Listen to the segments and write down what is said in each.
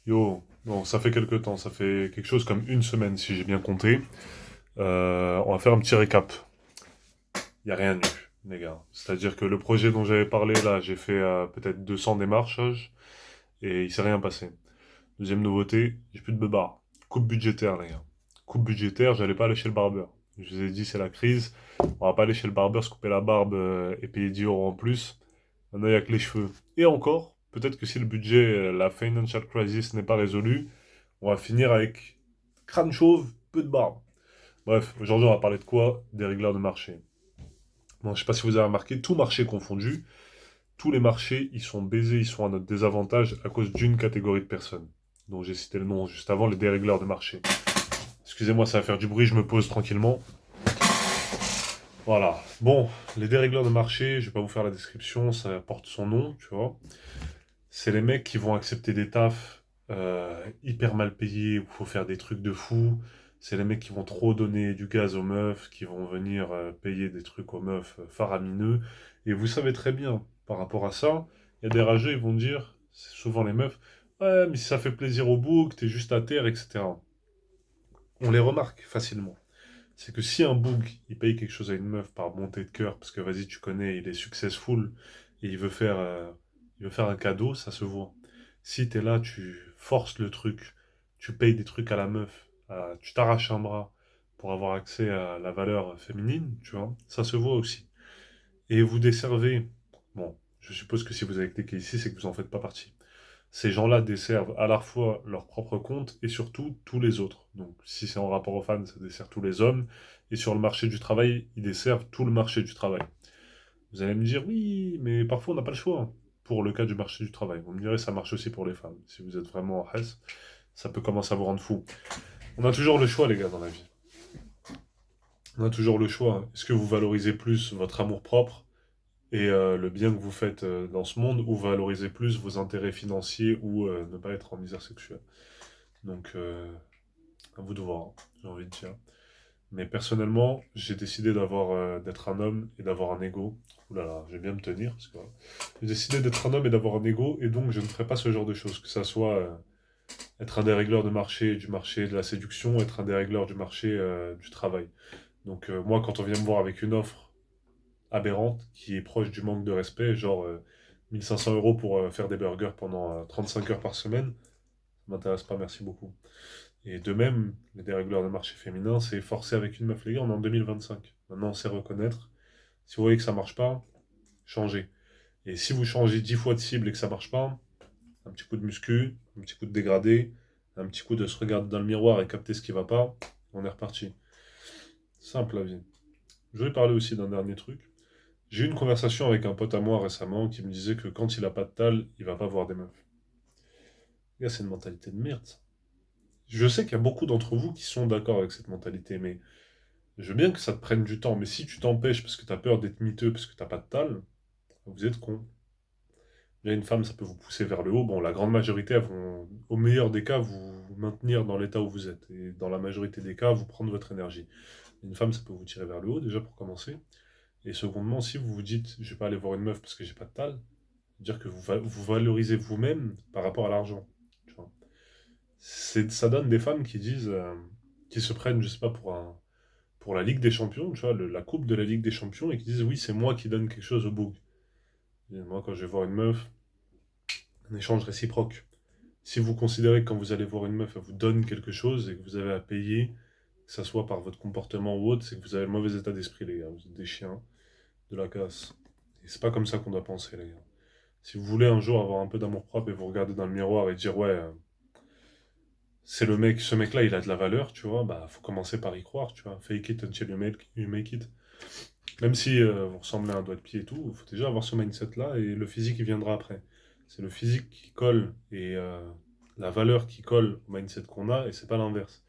Yo, bon, ça fait quelque temps, ça fait quelque chose comme une semaine si j'ai bien compté. On va faire un petit récap. Il n'y a rien eu, les gars. C'est-à-dire que le projet dont j'avais parlé là, j'ai fait peut-être 200 démarchages et il s'est rien passé. Deuxième nouveauté, j'ai plus de beubare. Coupe budgétaire, les gars. Coupe budgétaire, j'allais pas aller chez le barbeur. Je vous ai dit, c'est la crise. On va pas aller chez le barbeur, se couper la barbe et payer 10 euros en plus. Maintenant, il n'y a que les cheveux. Et encore, peut-être que si le budget, la financial crisis n'est pas résolue, on va finir avec crâne chauve, peu de barbe. Bref, aujourd'hui, on va parler de quoi? Des régleurs de marché. Bon, je sais pas si vous avez remarqué, tout marché confondu, tous les marchés, ils sont baisés, ils sont à notre désavantage à cause d'une catégorie de personnes, dont j'ai cité le nom juste avant, les dérégleurs de marché. Excusez-moi, ça va faire du bruit, je me pose tranquillement. Voilà. Bon, les dérégleurs de marché, je vais pas vous faire la description, ça porte son nom, tu vois. C'est les mecs qui vont accepter des tafs hyper mal payés, où il faut faire des trucs de fou. C'est les mecs qui vont trop donner du gaz aux meufs, qui vont venir payer des trucs aux meufs faramineux. Et vous savez très bien, par rapport à ça, il y a des rageux, ils vont dire, c'est souvent les meufs, ouais, mais si ça fait plaisir au bout, que t'es juste à terre, etc. On les remarque facilement. C'est que si un boug, il paye quelque chose à une meuf par bonté de cœur, parce que vas-y, tu connais, il est successful, et il veut faire un cadeau, ça se voit. Si t'es là, tu forces le truc, tu payes des trucs à la meuf, tu t'arraches un bras pour avoir accès à la valeur féminine, tu vois, ça se voit aussi. Et vous desservez, bon, je suppose que si vous avez cliqué ici, c'est que vous en faites pas partie. Ces gens-là desservent à la fois leur propre compte et surtout tous les autres. Donc, si c'est en rapport aux femmes, ça dessert tous les hommes. Et sur le marché du travail, ils desservent tout le marché du travail. Vous allez me dire, oui, mais parfois on n'a pas le choix pour le cas du marché du travail. Vous me direz, ça marche aussi pour les femmes. Si vous êtes vraiment en Hesse, ça peut commencer à vous rendre fou. On a toujours le choix, les gars, dans la vie. On a toujours le choix. Est-ce que vous valorisez plus votre amour-propre et le bien que vous faites dans ce monde, ou valorisez plus vos intérêts financiers ou ne pas être en misère sexuelle? Donc, à vous de voir, hein, j'ai envie de dire. Mais personnellement, j'ai décidé d'être un homme et d'avoir un ego. Ouh là là, je vais bien me tenir, parce que voilà. J'ai décidé d'être un homme et d'avoir un ego, et donc je ne ferai pas ce genre de choses, que ça soit être un dérégleur de marché du marché de la séduction, être un dérégleur du marché du travail. Donc moi, quand on vient me voir avec une offre aberrante, qui est proche du manque de respect, genre 1500 euros pour faire des burgers pendant 35 heures par semaine, ça m'intéresse pas, merci beaucoup. Et de même, les dérégleurs de marché féminin, c'est forcer avec une meuf. Les gars, on est en 2025. Maintenant, on sait reconnaître. Si vous voyez que ça marche pas, changez. Et si vous changez 10 fois de cible et que ça marche pas, un petit coup de muscu, un petit coup de dégradé, un petit coup de se regarder dans le miroir et capter ce qui va pas, on est reparti. Simple la vie. Je voulais parler aussi d'un dernier truc. J'ai eu une conversation avec un pote à moi récemment qui me disait que quand il a pas de tal, il va pas voir des meufs. Les gars, c'est une mentalité de merde, ça. Je sais qu'il y a beaucoup d'entre vous qui sont d'accord avec cette mentalité, mais je veux bien que ça te prenne du temps, mais si tu t'empêches parce que t'as peur d'être miteux, parce que t'as pas de tal, vous êtes con. Déjà, une femme, ça peut vous pousser vers le haut. Bon, la grande majorité, elles vont, au meilleur des cas, vous maintenir dans l'état où vous êtes. Et dans la majorité des cas, vous prendre votre énergie. Une femme, ça peut vous tirer vers le haut, déjà pour commencer. Et secondement, si vous vous dites, je vais pas aller voir une meuf parce que j'ai pas de tal, dire que vous valorisez vous-même par rapport à l'argent. Tu vois. Ça donne des femmes qui disent, qui se prennent, je sais pas, pour la Ligue des Champions, tu vois, la coupe de la Ligue des Champions, et qui disent oui, c'est moi qui donne quelque chose au boug. Et moi, quand je vais voir une meuf, un échange réciproque. Si vous considérez que quand vous allez voir une meuf, elle vous donne quelque chose et que vous avez à payer, que ça soit par votre comportement ou autre, c'est que vous avez le mauvais état d'esprit, les gars. Vous êtes des chiens de la casse. Et c'est pas comme ça qu'on doit penser, les gars. Si vous voulez un jour avoir un peu d'amour propre et vous regarder dans le miroir et dire ouais, c'est le mec, ce mec-là, il a de la valeur, tu vois, bah faut commencer par y croire, tu vois. Fake it until you make it. Même si vous ressemblez à un doigt de pied et tout, il faut déjà avoir ce mindset-là et le physique il viendra après. C'est le physique qui colle et la valeur qui colle au mindset qu'on a et c'est pas l'inverse.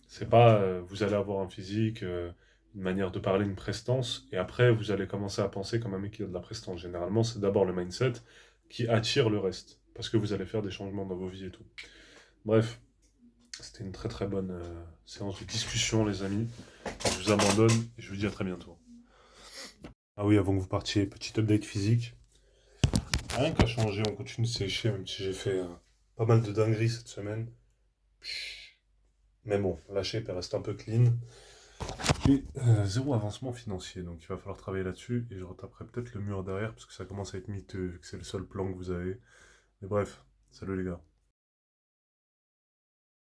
C'est pas vous allez avoir un physique, une manière de parler, une prestance et après vous allez commencer à penser comme un mec qui a de la prestance. Généralement, c'est d'abord le mindset qui attire le reste parce que vous allez faire des changements dans vos vies et tout. Bref, c'était une très très bonne séance de discussion, les amis. Je vous abandonne et je vous dis à très bientôt. Ah oui, avant que vous partiez, petit update physique. Rien qu'à changer, on continue de sécher, même si j'ai fait. Pas mal de dingueries cette semaine. Mais bon, la shape elle reste un peu clean. Et zéro avancement financier, donc il va falloir travailler là-dessus. Et je retaperai peut-être le mur derrière parce que ça commence à être miteux vu que c'est le seul plan que vous avez. Mais bref, salut les gars.